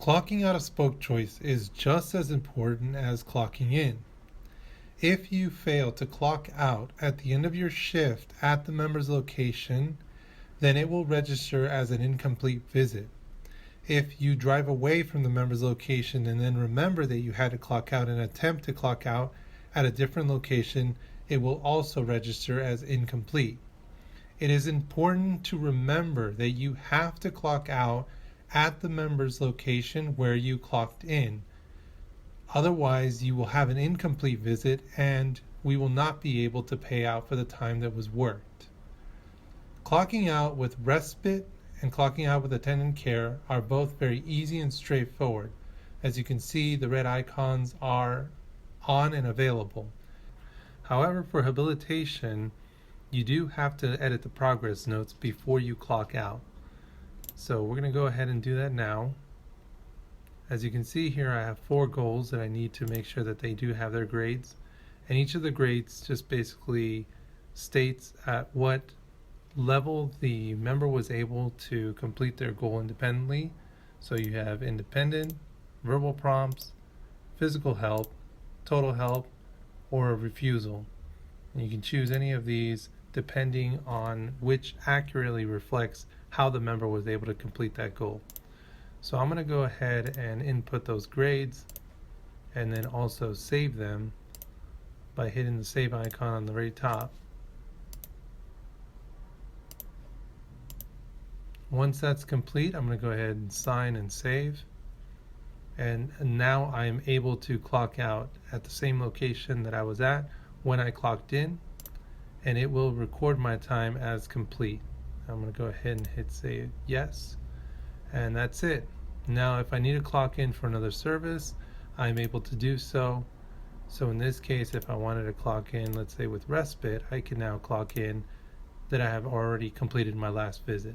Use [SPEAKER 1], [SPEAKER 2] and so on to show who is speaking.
[SPEAKER 1] Clocking out of Spokechoice is just as important as clocking in. If you fail to clock out at the end of your shift at the member's location, then it will register as an incomplete visit. If you drive away from the member's location and then remember that you had to clock out and attempt to clock out at a different location, it will also register as incomplete. It is important to remember that you have to clock out at the member's location where you clocked in. Otherwise, you will have an incomplete visit and we will not be able to pay out for the time that was worked. Clocking out with respite and clocking out with attendant care are both very easy and straightforward. As you can see, the red icons are on and available. However, for habilitation, you do have to edit the progress notes before you clock out. So we're going to go ahead and do that now. As you can see here, I have 4 goals that I need to make sure that they do have their grades. And each of the grades just basically states at what level the member was able to complete their goal independently. So you have independent, verbal prompts, physical help, total help, or a refusal. And you can choose any of these depending on which accurately reflects how the member was able to complete that goal. So I'm going to go ahead and input those grades and then also save them by hitting the save icon on the very top. Once that's complete, I'm going to go ahead and sign and save. And now I'm able to clock out at the same location that I was at when I clocked in, and it will record my time as complete. I'm going to go ahead and hit say yes, and that's it. Now if I need to clock in for another service, I'm able to do so. So in this case, if I wanted to clock in, let's say with respite, I can now clock in that I have already completed my last visit.